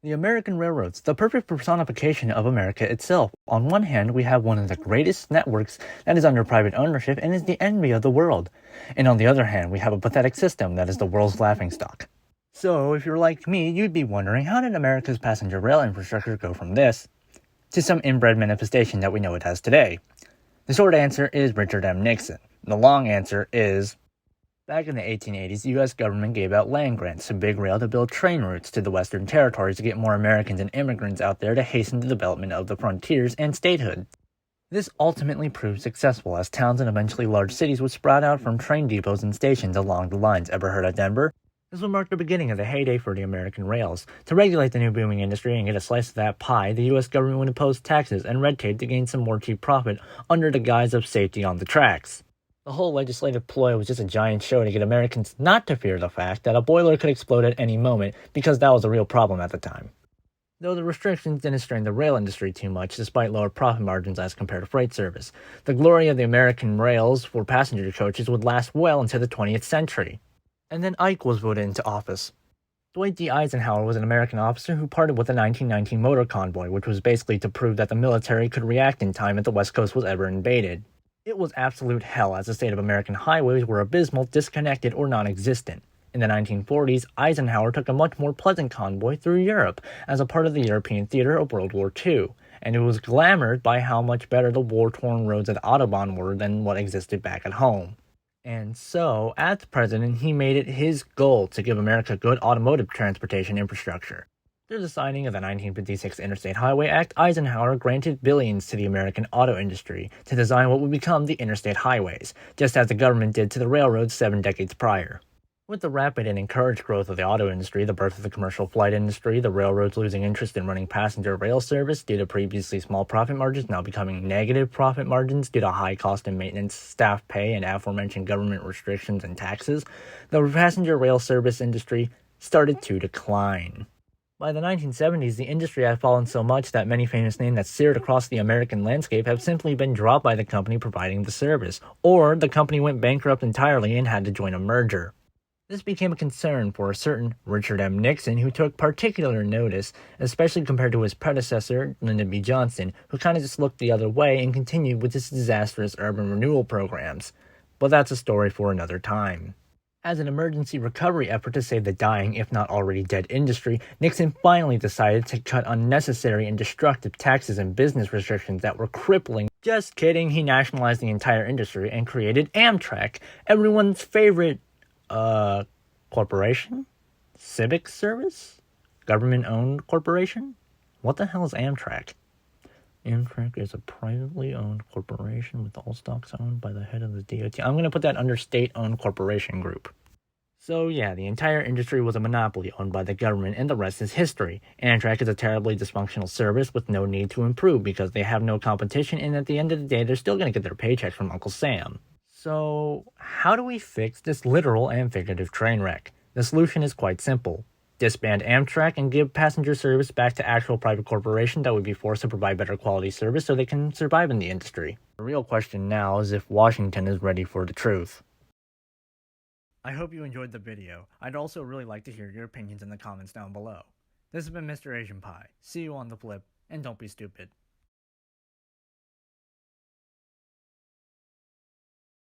The American railroads, the perfect personification of America itself. On one hand, we have one of the greatest networks that is under private ownership and is the envy of the world. And on the other hand, we have a pathetic system that is the world's laughingstock. So, if you're like me, you'd be wondering, how did America's passenger rail infrastructure go from this to some inbred manifestation that we know it has today? The short answer is Richard M. Nixon. The long answer is, back in the 1880s, the U.S. government gave out land grants to Big Rail to build train routes to the Western territories to get more Americans and immigrants out there to hasten the development of the frontiers and statehood. This ultimately proved successful, as towns and eventually large cities would sprout out from train depots and stations along the lines. Ever heard of Denver? This would mark the beginning of the heyday for the American rails. To regulate the new booming industry and get a slice of that pie, the U.S. government would impose taxes and red tape to gain some more cheap profit under the guise of safety on the tracks. The whole legislative ploy was just a giant show to get Americans not to fear the fact that a boiler could explode at any moment, because that was a real problem at the time. Though the restrictions didn't strain the rail industry too much, despite lower profit margins as compared to freight service. The glory of the American rails for passenger coaches would last well into the 20th century. And then Ike was voted into office. Dwight D. Eisenhower was an American officer who parted with the 1919 motor convoy, which was basically to prove that the military could react in time if the West Coast was ever invaded. It was absolute hell, as the state of American highways were abysmal, disconnected, or non-existent. In the 1940s, Eisenhower took a much more pleasant convoy through Europe as a part of the European theater of World War II, and it was glamored by how much better the war-torn roads of the Autobahn were than what existed back at home. And so, as president, he made it his goal to give America good automotive transportation infrastructure. Through the signing of the 1956 Interstate Highway Act, Eisenhower granted billions to the American auto industry to design what would become the interstate highways, just as the government did to the railroads 7 decades prior. With the rapid and encouraged growth of the auto industry, the birth of the commercial flight industry, the railroads losing interest in running passenger rail service due to previously small profit margins now becoming negative profit margins due to high cost and maintenance, staff pay, and aforementioned government restrictions and taxes, the passenger rail service industry started to decline. By the 1970s, the industry had fallen so much that many famous names that seared across the American landscape have simply been dropped by the company providing the service, or the company went bankrupt entirely and had to join a merger. This became a concern for a certain Richard M. Nixon, who took particular notice, especially compared to his predecessor, Lyndon B. Johnson, who kind of just looked the other way and continued with his disastrous urban renewal programs. But that's a story for another time. As an emergency recovery effort to save the dying, if not already dead industry, Nixon finally decided to cut unnecessary and destructive taxes and business restrictions that were crippling. Just kidding, he nationalized the entire industry and created Amtrak, everyone's favorite, corporation? Civic service? Government-owned corporation? What the hell is Amtrak? Amtrak is a privately owned corporation with all stocks owned by the head of the DOT. I'm going to put that under state-owned corporation group. So yeah, the entire industry was a monopoly owned by the government, and the rest is history. Amtrak is a terribly dysfunctional service with no need to improve because they have no competition, and at the end of the day, they're still going to get their paychecks from Uncle Sam. So how do we fix this literal and figurative train wreck? The solution is quite simple. Disband Amtrak and give passenger service back to actual private corporations that would be forced to provide better quality service so they can survive in the industry. The real question now is if Washington is ready for the truth. I hope you enjoyed the video. I'd also really like to hear your opinions in the comments down below. This has been Mr. Asian Pie. See you on the flip, and don't be stupid.